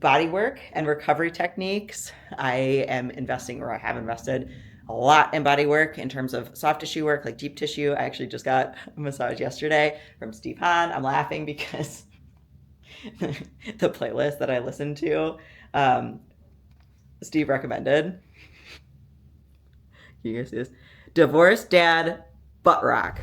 body work and recovery techniques. I am investing, or I have invested a lot in body work in terms of soft tissue work, like deep tissue. I actually just got a massage yesterday from Steve Hahn. I'm laughing because the playlist that I listened to, Steve recommended. You guys see this? Divorced Dad Butt Rock.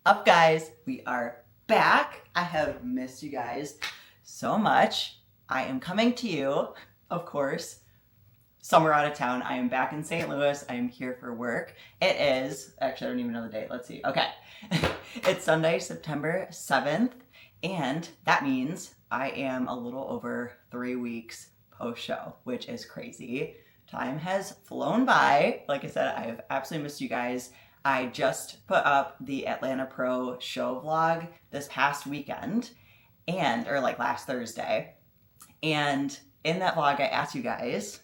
Up, guys, we are back. I have missed you guys so much. I am coming to you, of course, somewhere out of town. I am back in St. Louis. I am here for work. It is, actually, I don't even know the date. Let's see. Okay. It's Sunday, September 7th, and that means I am a little over 3 weeks post-show, which is crazy. Time has flown by. Like I said, I have absolutely missed you guys. I just put up the Atlanta Pro show vlog this past weekend, or like last Thursday. And in that vlog, I asked you guys,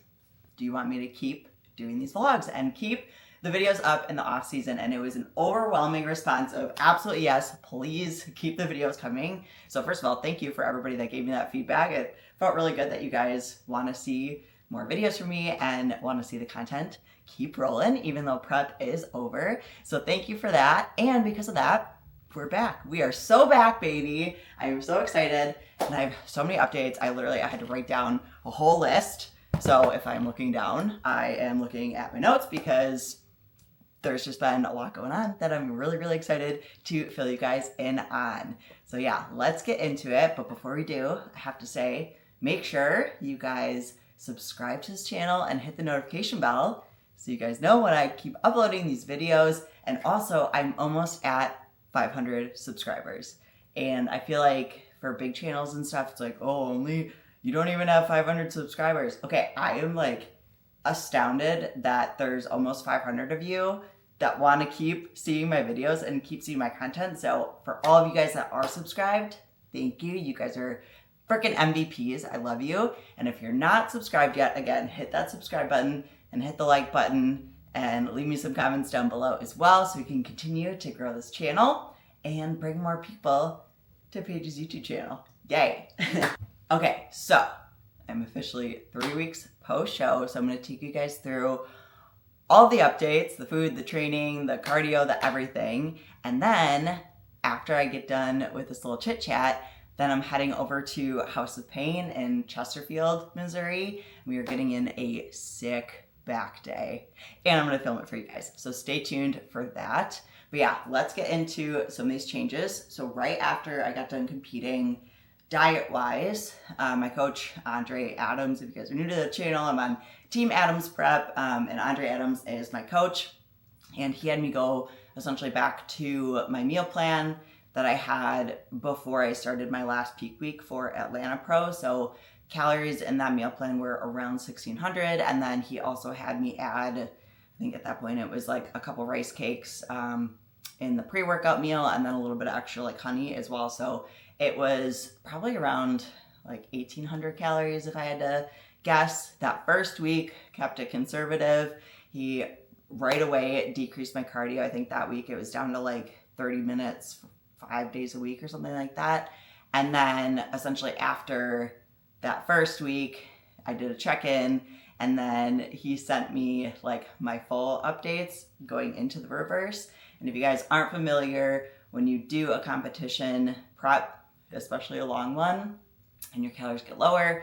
do you want me to keep doing these vlogs and keep the videos up in the off season? And it was an overwhelming response of absolutely yes, please keep the videos coming. So first of all, thank you for everybody that gave me that feedback. It felt really good that you guys want to see more videos from me and want to see the content keep rolling, even though prep is over. So thank you for that. And because of that, we're back. We are so back, baby. I am so excited. And I have so many updates. I had to write down a whole list. So if I'm looking down, I am looking at my notes because there's just been a lot going on that I'm really, really excited to fill you guys in on. So yeah, let's get into it. But before we do, I have to say, make sure you guys subscribe to this channel and hit the notification bell so you guys know when I keep uploading these videos. And also, I'm almost at 500 subscribers. And I feel like for big channels and stuff, it's like, oh, you don't even have 500 subscribers. Okay, I am like astounded that there's almost 500 of you that want to keep seeing my videos and keep seeing my content. So for all of you guys that are subscribed, thank you. You guys are freaking MVPs. I love you. And if you're not subscribed yet, again, hit that subscribe button and hit the like button and leave me some comments down below as well so we can continue to grow this channel and bring more people to Paige's YouTube channel. Yay. Okay, so I'm officially 3 weeks post-show, so I'm going to take you guys through all the updates, the food, the training, the cardio, the everything. And then after I get done with this little chit chat, then I'm heading over to House of Pain in Chesterfield, Missouri. We are getting in a sick back day, and I'm going to film it for you guys. So stay tuned for that. But yeah, let's get into some of these changes. So right after I got done competing diet-wise, my coach, Andre Adams, if you guys are new to the channel, I'm on Team Adams Prep, and Andre Adams is my coach. And he had me go essentially back to my meal plan that I had before I started my last peak week for Atlanta Pro. So calories in that meal plan were around 1,600. And then he also had me add, I think at that point it was like a couple rice cakes in the pre-workout meal, and then a little bit of extra like honey as well. So it was probably around like 1,800 calories if I had to guess. That first week, kept it conservative. He right away decreased my cardio. I think that week it was down to like 30 minutes, 5 days a week or something like that. And then essentially after that first week, I did a check-in, and then he sent me like my full updates going into the reverse. And if you guys aren't familiar, when you do a competition prep, especially a long one, and your calories get lower,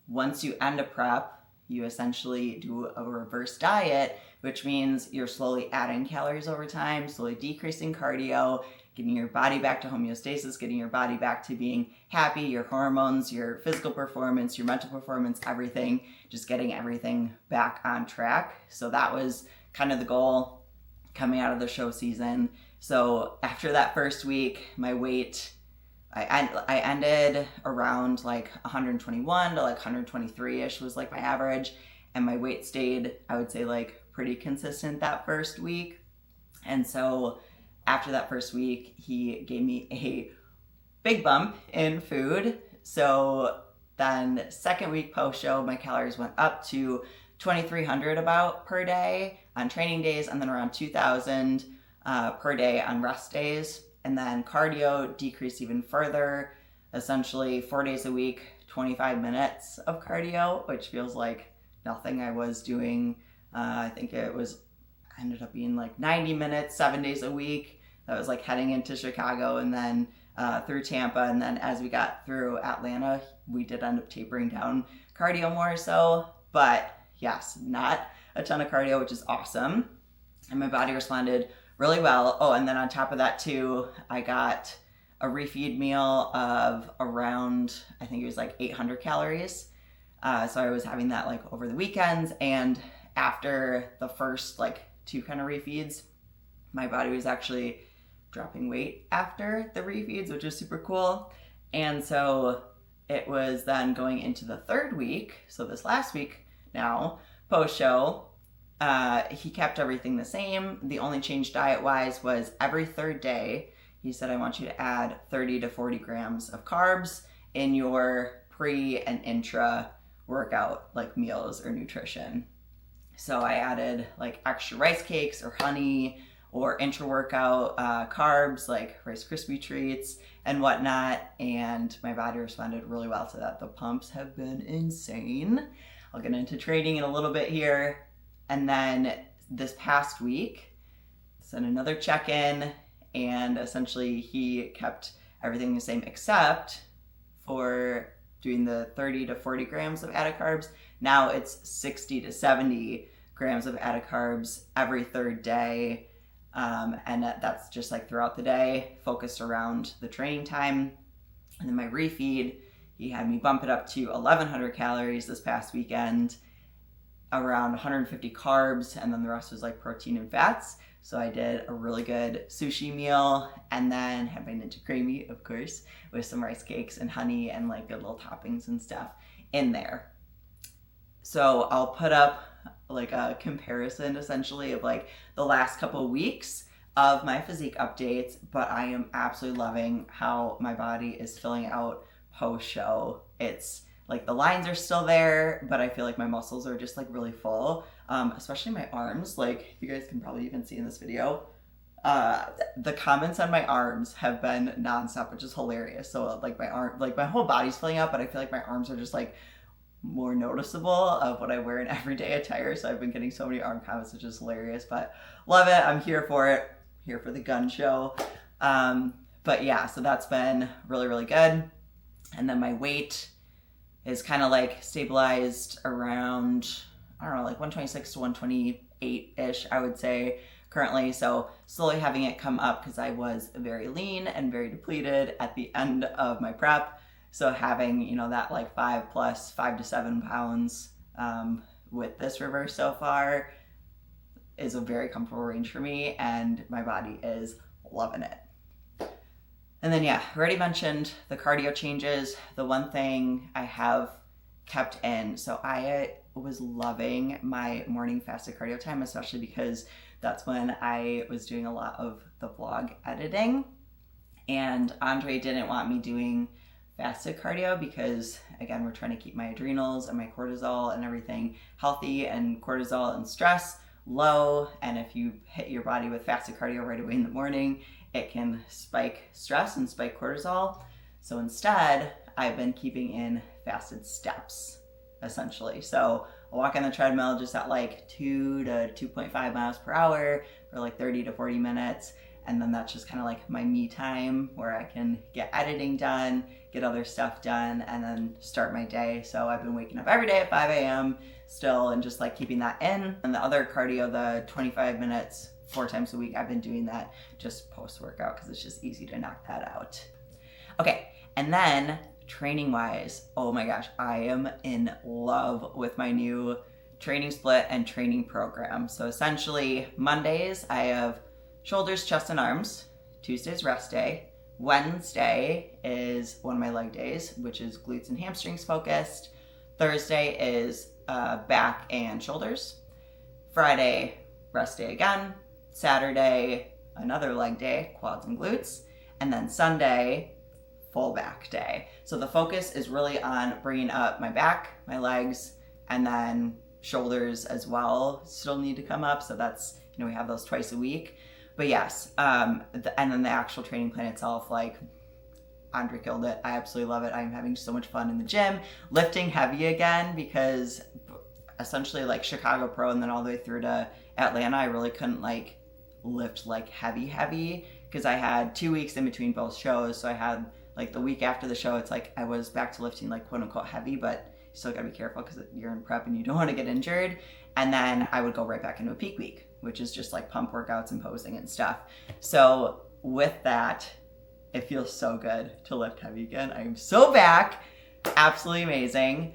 once you end a prep, you essentially do a reverse diet, which means you're slowly adding calories over time, slowly decreasing cardio, getting your body back to homeostasis, getting your body back to being happy, your hormones, your physical performance, your mental performance, everything, just getting everything back on track. So that was kind of the goal coming out of the show season. So after that first week, my weight, I ended around like 121 to like 123-ish was like my average. And my weight stayed, I would say, like pretty consistent that first week. And so after that first week, he gave me a big bump in food. So then second week post-show, my calories went up to 2,300 about per day on training days, and then around 2,000 per day on rest days. And then cardio decreased even further, essentially 4 days a week, 25 minutes of cardio, which feels like nothing. I was doing, I think it was, ended up being like 90 minutes, 7 days a week. That was like heading into Chicago and then through Tampa. And then as we got through Atlanta, we did end up tapering down cardio more so. But yes, not a ton of cardio, which is awesome. And my body responded really well. Oh, and then on top of that too, I got a refeed meal of around, I think it was like 800 calories. So I was having that like over the weekends, and after the first like 2 kind of refeeds, my body was actually dropping weight after the refeeds, which was super cool. And so it was then going into the third week, so this last week now, post-show, he kept everything the same. The only change diet-wise was every third day, he said, I want you to add 30 to 40 grams of carbs in your pre and intra workout like meals or nutrition. So I added like extra rice cakes or honey or intra-workout carbs like Rice Krispie treats and whatnot, and my body responded really well to that. The pumps have been insane. I'll get into training in a little bit here. And then this past week, sent another check-in, and essentially he kept everything the same except for doing the 30 to 40 grams of added carbs. Now it's 60 to 70 grams of added carbs every third day. And that's just like throughout the day, focused around the training time. And then my refeed, he had me bump it up to 1,100 calories this past weekend, around 150 carbs, and then the rest was like protein and fats. So I did a really good sushi meal, and then had my Ninja Creamy, of course, with some rice cakes and honey and like good little toppings and stuff in there. So I'll put up like a comparison essentially of like the last couple of weeks of my physique updates, but I am absolutely loving how my body is filling out post-show. It's like the lines are still there, but I feel like my muscles are just like really full, especially my arms. Like you guys can probably even see in this video, the comments on my arms have been nonstop, which is hilarious. So like my arm, like my whole body's filling up, but I feel like my arms are just like more noticeable of what I wear in everyday attire. So I've been getting so many arm comments, which is hilarious, but love it. I'm here for it, here for the gun show. But yeah, so that's been really, really good. And then my weight is kind of like stabilized around, I don't know, like 126 to 128-ish, I would say currently. So slowly having it come up because I was very lean and very depleted at the end of my prep. So having, you know, that like 5 to 7 pounds with this reverse so far is a very comfortable range for me, and my body is loving it. And then, yeah, I already mentioned the cardio changes. The one thing I have kept in, so I was loving my morning fasted cardio time, especially because that's when I was doing a lot of the vlog editing. And Andre didn't want me doing fasted cardio because, again, we're trying to keep my adrenals and my cortisol and everything healthy, and cortisol and stress low. And if you hit your body with fasted cardio right away in the morning, it can spike stress and spike cortisol. So instead, I've been keeping in fasted steps, essentially. So I'll walk on the treadmill just at like 2 to 2.5 miles per hour for like 30 to 40 minutes. And then that's just kind of like my me time where I can get editing done, get other stuff done, and then start my day. So I've been waking up every day at 5 a.m. still, and just like keeping that in. And the other cardio, the 25 minutes 4 times a week. I've been doing that just post-workout because it's just easy to knock that out. Okay, and then training-wise, oh my gosh, I am in love with my new training split and training program. So essentially, Mondays, I have shoulders, chest, and arms. Tuesday's rest day. Wednesday is one of my leg days, which is glutes and hamstrings focused. Thursday is back and shoulders. Friday, rest day again. Saturday, another leg day, quads and glutes. And then Sunday, full back day. So the focus is really on bringing up my back, my legs, and then shoulders as well still need to come up. So that's, we have those twice a week. But yes, and then the actual training plan itself, like, Andre killed it. I absolutely love it. I'm having so much fun in the gym, lifting heavy again, because essentially like Chicago Pro and then all the way through to Atlanta, I really couldn't like lift like heavy because I had 2 weeks in between both shows. So I had like the week after the show, it's like I was back to lifting like quote unquote heavy, but you still gotta be careful because you're in prep and you don't want to get injured. And then I would go right back into a peak week, which is just like pump workouts and posing and stuff. So with that, it feels so good to lift heavy again. I am so back. Absolutely amazing.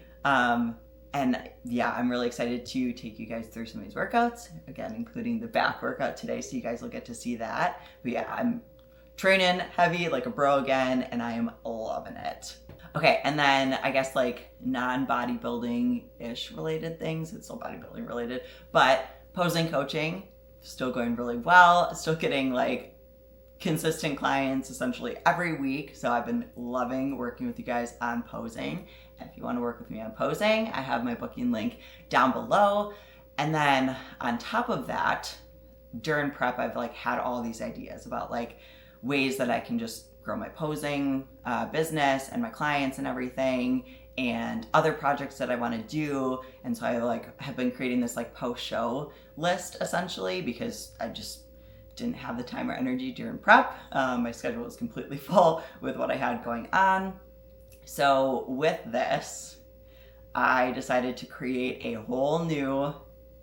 And yeah, I'm really excited to take you guys through some of these workouts, again, including the back workout today. So you guys will get to see that. But yeah, I'm training heavy like a bro again, and I am loving it. Okay, and then I guess like non-bodybuilding-ish related things. It's still bodybuilding related, but posing coaching, still going really well. Still getting like consistent clients essentially every week. So I've been loving working with you guys on posing. And if you want to work with me on posing, I have my booking link down below. And then on top of that, during prep, I've like had all these ideas about like ways that I can just grow my posing business and my clients and everything, and other projects that I want to do. And so I like have been creating this like post-show list essentially, because I just didn't have the time or energy during prep. My schedule was completely full with what I had going on. So with this, I decided to create a whole new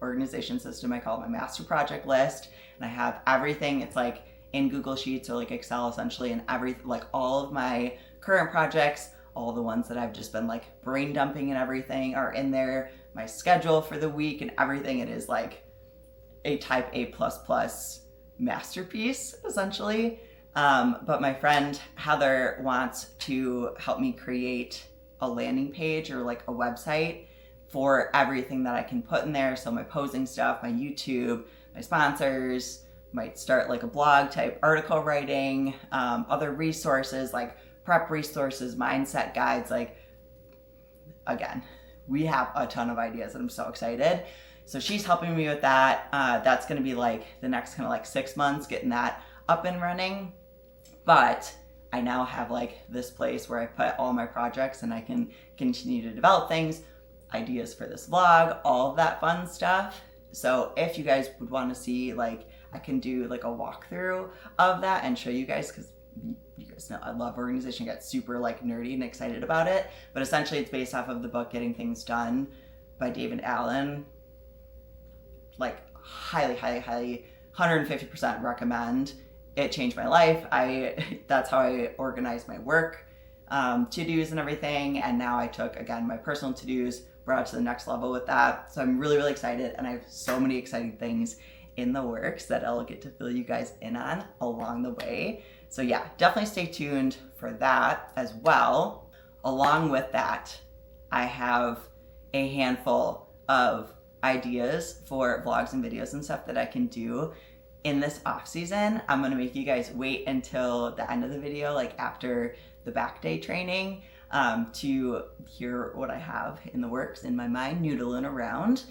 organization system. I call it my master project list, and I have everything. It's like in Google Sheets or like Excel essentially, and like all of my current projects, all the ones that I've just been like brain dumping and everything are in there. My schedule for the week and everything. It is like a type A++ masterpiece essentially. But my friend Heather wants to help me create a landing page or like a website for everything that I can put in there. So my posing stuff, my YouTube, my sponsors, might start like a blog type article writing, other resources like prep resources, mindset guides. Like, again, we have a ton of ideas and I'm so excited. So she's helping me with that. That's gonna be like the next kind of like 6 months, getting that up and running. But I now have like this place where I put all my projects and I can continue to develop things, ideas for this vlog, all of that fun stuff. So if you guys would want to see, like, I can do like a walkthrough of that and show you guys, because you guys know I love organization. I got super like nerdy and excited about it. But essentially it's based off of the book Getting Things Done by David Allen. Like highly, 150% recommend. It changed my life. That's how I organized my work, to-dos and everything. And now I took, again, my personal to-dos, brought it to the next level with that. So I'm really, really excited. And I have so many exciting things in the works that I'll get to fill you guys in on along the way. So yeah, definitely stay tuned for that as well. Along with that, I have a handful of ideas for vlogs and videos and stuff that I can do in this off season. I'm gonna make you guys wait until the end of the video, like after the back day training, to hear what I have in the works in my mind, noodling around.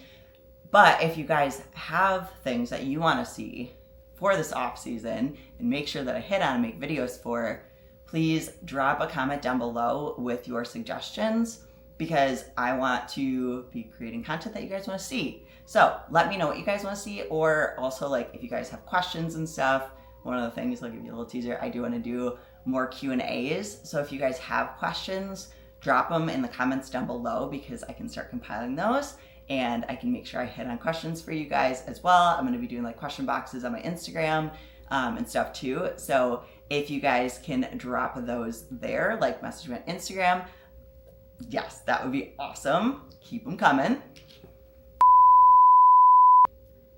But if you guys have things that you wanna see for this off season and make sure that I hit on and make videos for, please drop a comment down below with your suggestions, because I want to be creating content that you guys wanna see. So let me know what you guys wanna see, or also like if you guys have questions and stuff. One of the things, I'll give you a little teaser, I do wanna do more Q&As. So if you guys have questions, drop them in the comments down below, because I can start compiling those and I can make sure I hit on questions for you guys as well. I'm going to be doing like question boxes on my Instagram and stuff too. So if you guys can drop those there, like message me on Instagram, yes, that would be awesome. Keep them coming.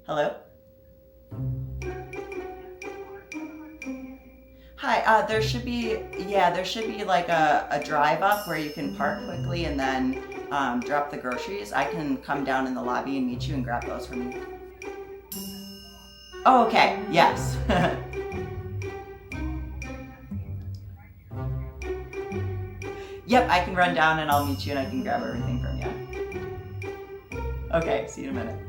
Hello? Hi, there should be like a drive up where you can park quickly and then drop the groceries. I can come down in the lobby and meet you and grab those from you. Oh, okay, yes. Yep, I can run down and I'll meet you and I can grab everything from you. Okay, see you in a minute.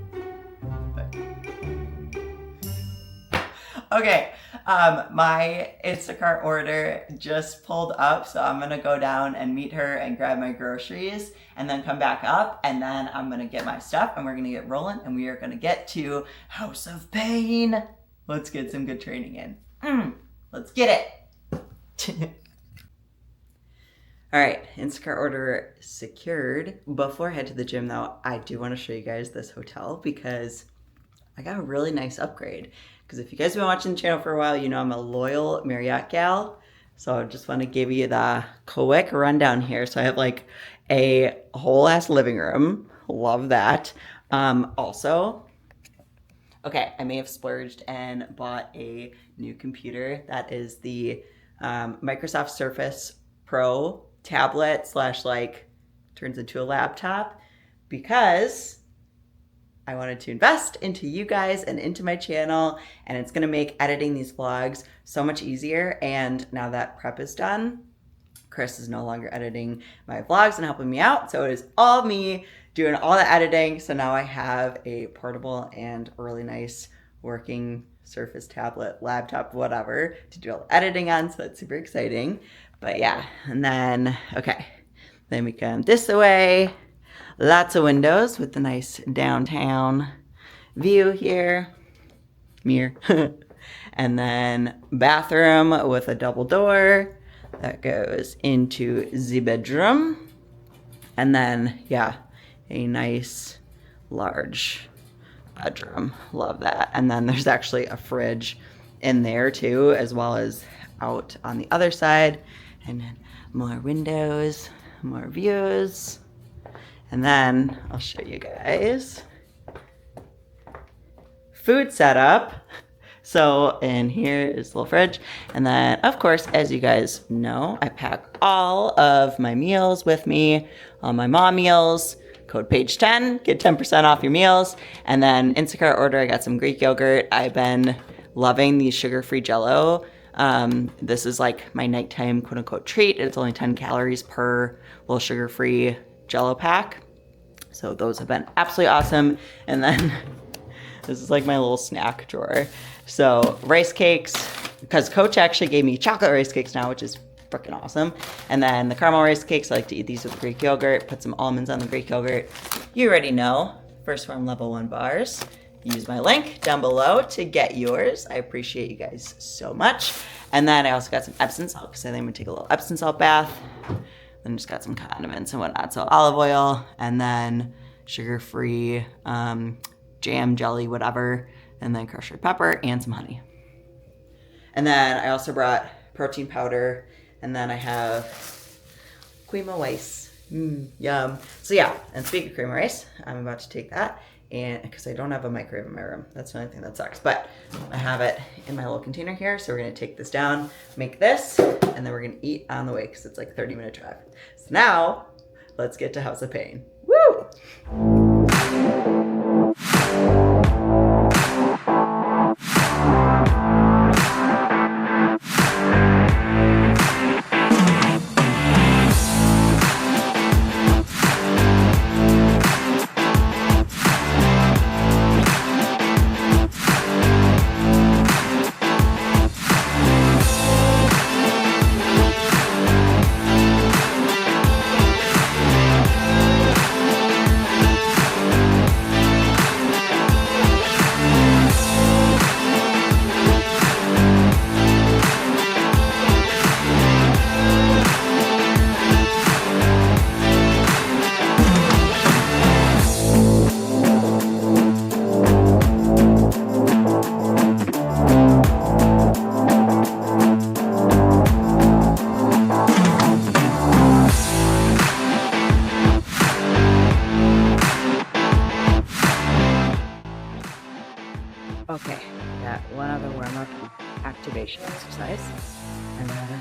Okay, my Instacart order just pulled up, so I'm gonna go down and meet her and grab my groceries and then come back up, and then I'm gonna get my stuff and we're gonna get rolling and we are gonna get to House of Pain. Let's get some good training in. Let's get it. All right, Instacart order secured. Before I head to the gym though, I do wanna show you guys this hotel because I got a really nice upgrade. Because if you guys have been watching the channel for a while, you know I'm a loyal Marriott gal. So I just want to give you the quick rundown here. So I have like a whole ass living room. Love that. Also, okay, I may have splurged and bought a new computer. That is the Microsoft Surface Pro tablet / like turns into a laptop because I wanted to invest into you guys and into my channel, and it's gonna make editing these vlogs so much easier. And now that prep is done, Chris is no longer editing my vlogs and helping me out. So it is all me doing all the editing. So now I have a portable and really nice working Surface tablet, laptop, whatever, to do all the editing on. So that's super exciting. But yeah, and then, okay, then we come this way. Lots of windows with the nice downtown view here. Mirror. And then bathroom with a double door that goes into the bedroom. And then, yeah, a nice large bedroom. Love that. And then there's actually a fridge in there too, as well as out on the other side. And then more windows, more views. And then I'll show you guys food setup. So in here is the little fridge. And then of course, as you guys know, I pack all of my meals with me, all my mom meals. Code page 10, get 10% off your meals. And then Instacart order, I got some Greek yogurt. I've been loving these sugar-free Jell-O. This is like my nighttime quote unquote treat. It's only 10 calories per little sugar-free Jell-O pack. So those have been absolutely awesome. And then this is like my little snack drawer. So rice cakes, because Coach actually gave me chocolate rice cakes now, which is freaking awesome. And then the caramel rice cakes, I like to eat these with Greek yogurt, put some almonds on the Greek yogurt. You already know, First Form Level 1 bars. Use my link down below to get yours. I appreciate you guys so much. And then I also got some Epsom salt because I think I'm gonna take a little Epsom salt bath. Then just got some condiments and whatnot. So olive oil and then sugar-free jam, jelly, whatever. And then crushed red pepper and some honey. And then I also brought protein powder. And then I have cream of rice. Yum. So yeah, and speaking of cream of rice, I'm about to take that. And because I don't have a microwave in my room, that's the only thing that sucks. But I have it in my little container here. So we're gonna take this down, make this, and then we're gonna eat on the way because it's like a 30-minute drive. So now, let's get to House of Pain. Woo!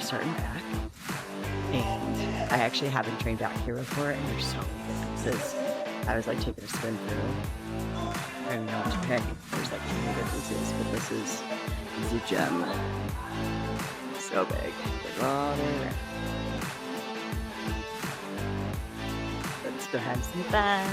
starting back. And I actually haven't trained back here before, and there's so many differences. I was like taking a spin through. I don't know what to pick. There's like so many differences, but this is a gem. So big. Like all the way around. Let's go have some fun.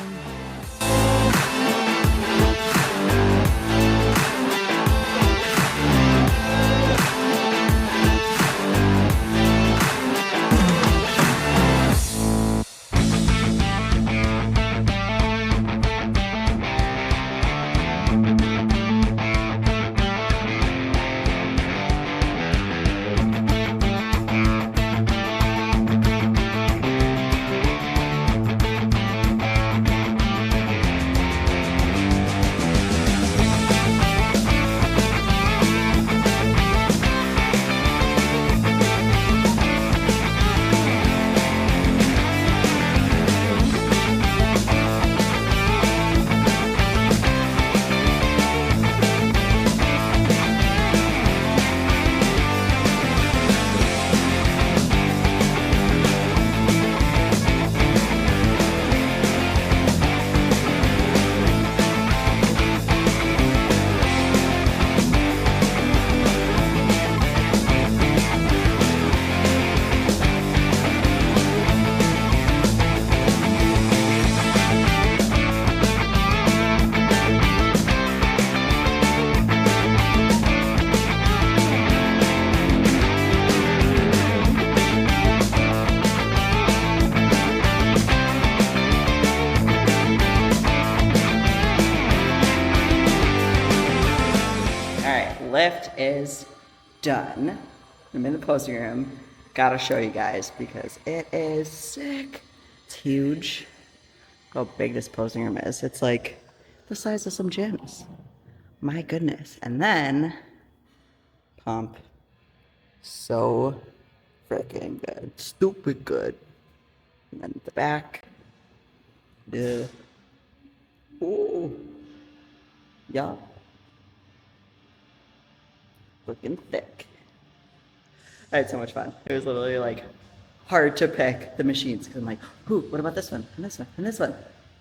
Lift is done. I'm in the posing room. Gotta show you guys because it is sick. It's huge. Look how big this posing room is. It's like the size of some gyms. My goodness. And then pump. So freaking good. Stupid good. And then the back. Yeah. Ooh. Yeah. Looking thick. I had so much fun. It was literally like hard to pick the machines because I'm like, ooh, what about this one and this one and this one?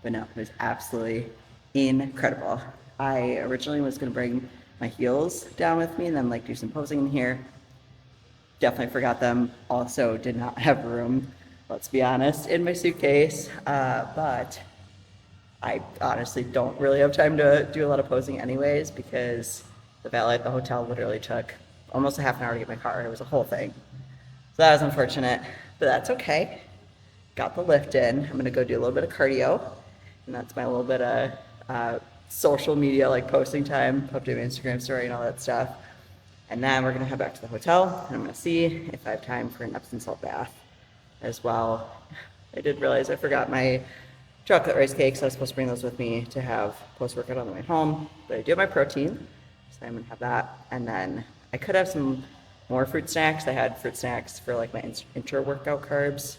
But no, it was absolutely incredible. I originally was gonna bring my heels down with me and then like do some posing in here. Definitely forgot them. Also did not have room, let's be honest, in my suitcase. But I honestly don't really have time to do a lot of posing anyways because the valet at the hotel literally took almost a half an hour to get my car. It was a whole thing. So that was unfortunate, but that's okay. Got the lift in. I'm gonna go do a little bit of cardio, and that's my little bit of social media, like posting time, updating my Instagram story and all that stuff. And then we're gonna head back to the hotel, and I'm gonna see if I have time for an Epsom salt bath as well. I did realize I forgot my chocolate rice cakes. I was supposed to bring those with me to have post-workout on the way home, but I do have my protein. So I'm gonna have that, and then I could have some more fruit snacks. I had fruit snacks for like my intra-workout carbs,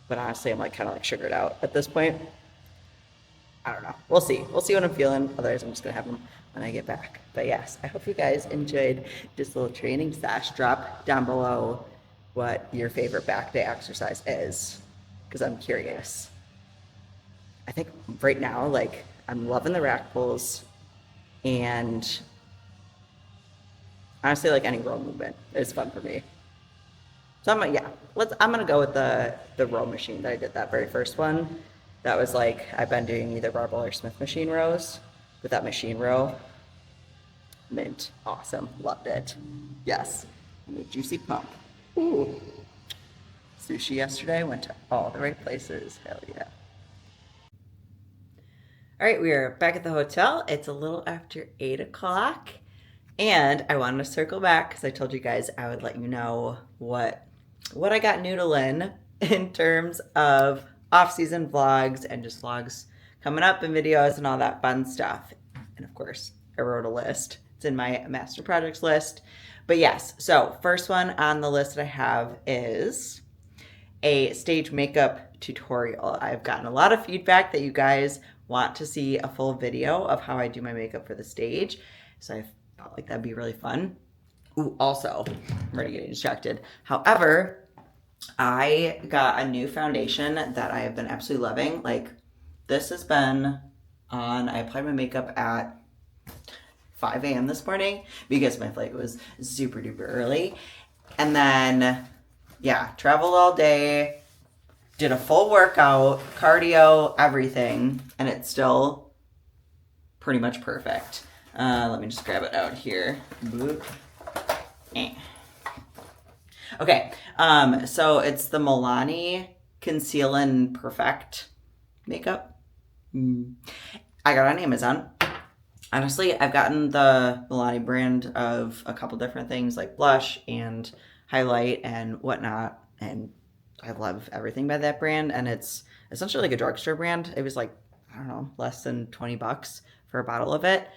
but honestly, I'm like kind of like sugared out at this point. I don't know. We'll see. We'll see what I'm feeling. Otherwise, I'm just gonna have them when I get back. But yes, I hope you guys enjoyed this little training sesh. Drop down below what your favorite back day exercise is, because I'm curious. I think right now, like I'm loving the rack pulls, and honestly, like any row movement is fun for me. So I'm gonna go with the row machine that I did that very first one. That was like, I've been doing either barbell or Smith machine rows, but that machine row, mint, awesome, loved it. Yes, and the juicy pump. Ooh, sushi yesterday, went to all the right places, hell yeah. All right, we are back at the hotel. It's a little after 8 o'clock. And I wanted to circle back because I told you guys I would let you know what I got noodling in terms of off-season vlogs and just vlogs coming up and videos and all that fun stuff. And of course, I wrote a list. It's in my master projects list. But yes, so first one on the list that I have is a stage makeup tutorial. I've gotten a lot of feedback that you guys want to see a full video of how I do my makeup for the stage. So I felt like that'd be really fun. Ooh, also, I'm already getting distracted. However, I got a new foundation that I have been absolutely loving. Like, this has been on, I applied my makeup at 5 a.m. this morning because my flight was super duper early. And then, yeah, traveled all day, did a full workout, cardio, everything, and it's still pretty much perfect. Let me just grab it out here. Okay, so it's the Milani Conceal and Perfect makeup. I got it on Amazon. Honestly, I've gotten the Milani brand of a couple different things like blush and highlight and whatnot, and I love everything by that brand, and it's essentially like a drugstore brand. It was like, I don't know, less than $20 for a bottle of it.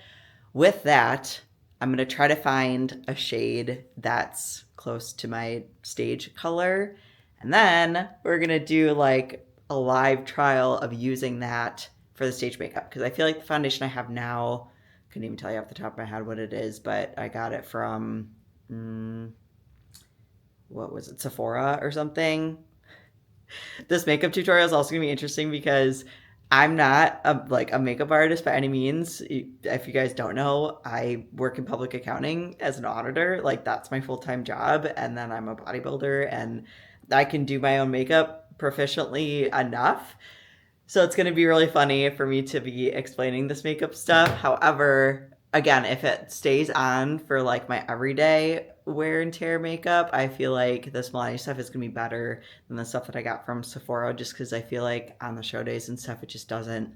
With that, I'm going to try to find a shade that's close to my stage color, and then we're going to do like a live trial of using that for the stage makeup, because I feel like the foundation I have now, couldn't even tell you off the top of my head what it is, but I got it from, what was it, Sephora or something. This makeup tutorial is also going to be interesting because I'm not a makeup artist by any means. If you guys don't know, I work in public accounting as an auditor. Like, that's my full-time job, and then I'm a bodybuilder, and I can do my own makeup proficiently enough. So it's going to be really funny for me to be explaining this makeup stuff. However, again, if it stays on for like my everyday wear and tear makeup, I feel like this Milani stuff is going to be better than the stuff that I got from Sephora, just because I feel like on the show days and stuff, it just doesn't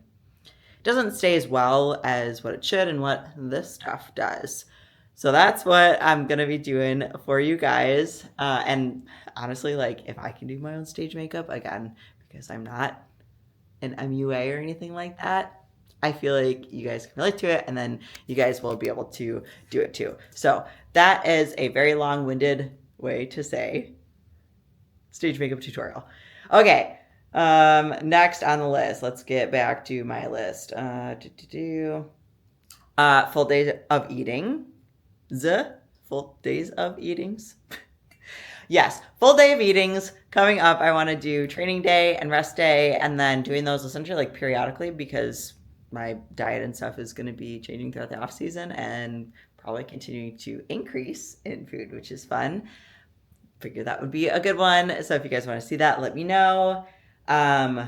stay as well as what it should and what this stuff does. So that's what I'm going to be doing for you guys. And honestly, like, if I can do my own stage makeup, again, because I'm not an MUA or anything like that, I feel like you guys can relate to it, and then you guys will be able to do it too. So that is a very long-winded way to say stage makeup tutorial. Okay, next on the list, let's get back to my list. Full days of eating. Full days of eatings. Yes, full day of eatings coming up. I want to do training day and rest day, and then doing those essentially like periodically, because my diet and stuff is going to be changing throughout the off season and probably continuing to increase in food, which is fun. Figure that would be a good one. So if you guys want to see that, let me know. I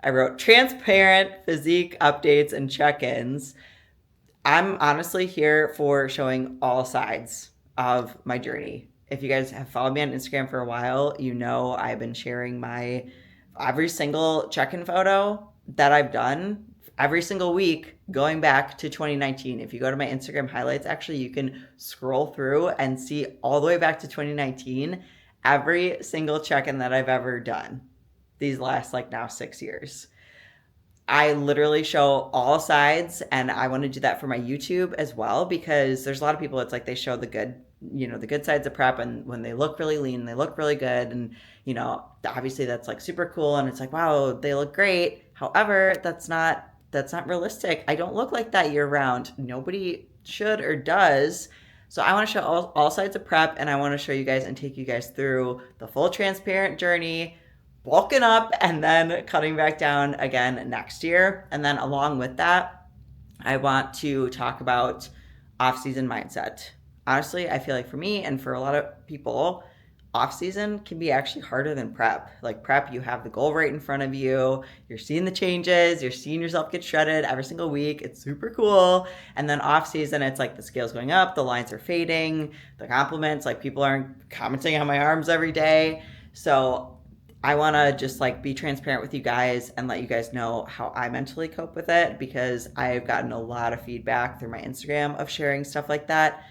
wrote transparent physique updates and check-ins. I'm honestly here for showing all sides of my journey. If you guys have followed me on Instagram for a while, you know I've been sharing my every single check-in photo that I've done every single week going back to 2019. If you go to my Instagram highlights, actually, you can scroll through and see all the way back to 2019, every single check-in that I've ever done these last like now 6 years. I literally show all sides, and I want to do that for my YouTube as well, because there's a lot of people, it's like they show the good, the good sides of prep, and when they look really lean, they look really good, and obviously that's like super cool, and it's like, wow, they look great. However, that's not realistic. I don't look like that year round. Nobody should or does. So I want to show all sides of prep, and I want to show you guys and take you guys through the full transparent journey, bulking up and then cutting back down again next year. And then along with that, I want to talk about off-season mindset. Honestly, I feel like for me and for a lot of people, off-season can be actually harder than prep. Like prep, you have the goal right in front of you. You're seeing the changes. You're seeing yourself get shredded every single week. It's super cool. And then off-season, it's like the scale's going up, the lines are fading, the compliments, like people aren't commenting on my arms every day. So I want to just like be transparent with you guys and let you guys know how I mentally cope with it, because I've gotten a lot of feedback through my Instagram of sharing stuff like that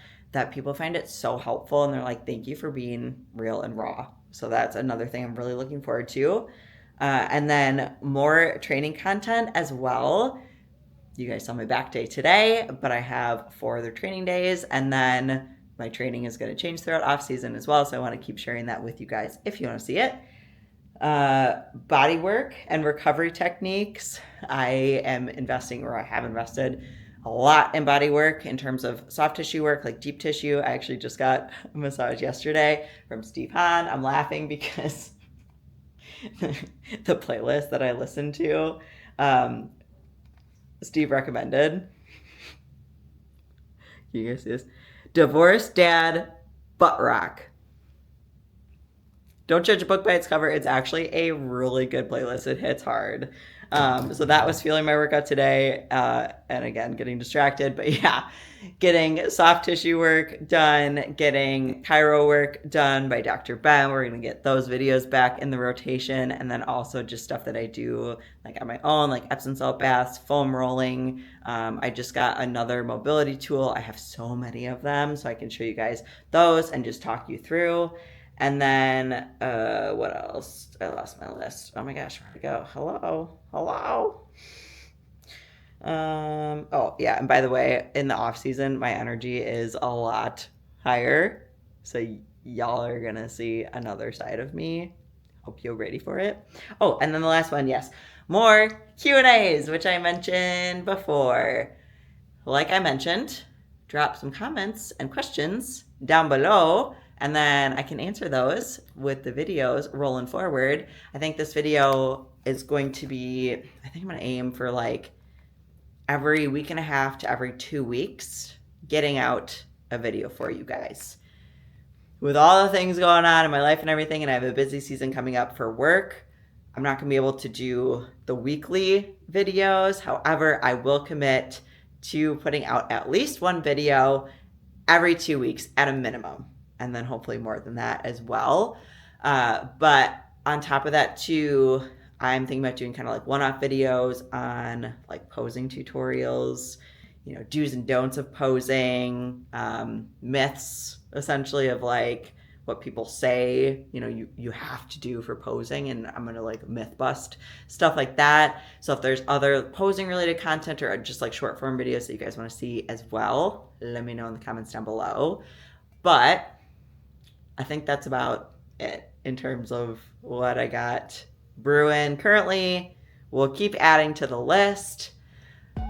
people find it so helpful, and they're like, thank you for being real and raw. So that's another thing I'm really looking forward to. And then more training content as well. You guys saw my back day today, but I have 4 other training days, and then my training is going to change throughout off season as well. So I want to keep sharing that with you guys if you want to see it. Body work and recovery techniques. I am investing, or I have invested a lot in body work in terms of soft tissue work, like deep tissue. I actually just got a massage yesterday from Steve Hahn. I'm laughing because the playlist that I listened to, Steve recommended. You guys see this? Divorced Dad Butt Rock. Don't judge a book by its cover. It's actually a really good playlist. It hits hard. So that was fueling my workout today. And again, getting distracted. But yeah, getting soft tissue work done, getting chiro work done by Dr. Ben. We're going to get those videos back in the rotation. And then also just stuff that I do like on my own, like Epsom salt baths, foam rolling. I just got another mobility tool. I have so many of them, so I can show you guys those and just talk you through. And then, what else? I lost my list. Oh my gosh, where'd it go? Hello? Oh yeah, and by the way, in the off season, my energy is a lot higher. So y'all are gonna see another side of me. Hope you're ready for it. Oh, and then the last one, yes. More Q&As, which I mentioned before. Like I mentioned, drop some comments and questions down below, and then I can answer those with the videos rolling forward. I think this video is going to be, I think I'm going to aim for like every week and a half to every 2 weeks, getting out a video for you guys. With all the things going on in my life and everything, and I have a busy season coming up for work, I'm not going to be able to do the weekly videos. However, I will commit to putting out at least one video every 2 weeks at a minimum, and then hopefully more than that as well. But on top of that too, I'm thinking about doing kind of like one-off videos on like posing tutorials, you know, do's and don'ts of posing, myths essentially of like what people say, you know, you have to do for posing, and I'm gonna like myth bust stuff like that. So if there's other posing related content or just like short form videos that you guys want to see as well, let me know in the comments down below. But I think that's about it in terms of what I got brewing currently. We'll keep adding to the list.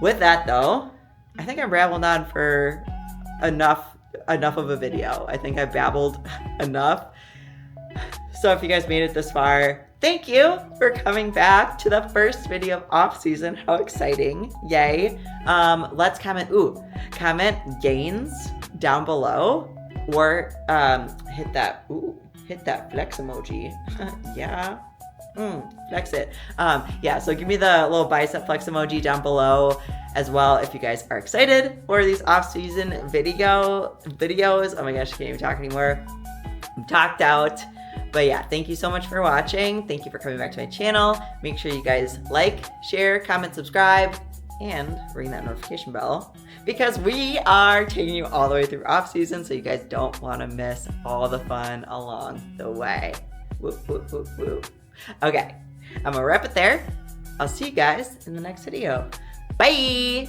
With that though, I think I'm rambling on for enough of a video. I think I babbled enough. So if you guys made it this far, thank you for coming back to the first video of off season. How exciting. Yay. Let's comment gains down below, or hit that flex emoji. Yeah. Flex it. Yeah, so give me the little bicep flex emoji down below as well if you guys are excited for these off-season videos. Oh my gosh, I can't even talk anymore. I'm talked out. But yeah, thank you so much for watching. Thank you for coming back to my channel. Make sure you guys like, share, comment, subscribe, and ring that notification bell, because we are taking you all the way through off-season, so you guys don't want to miss all the fun along the way. Woo, woo, woo, woo. Okay, I'm gonna wrap it there. I'll see you guys in the next video. Bye!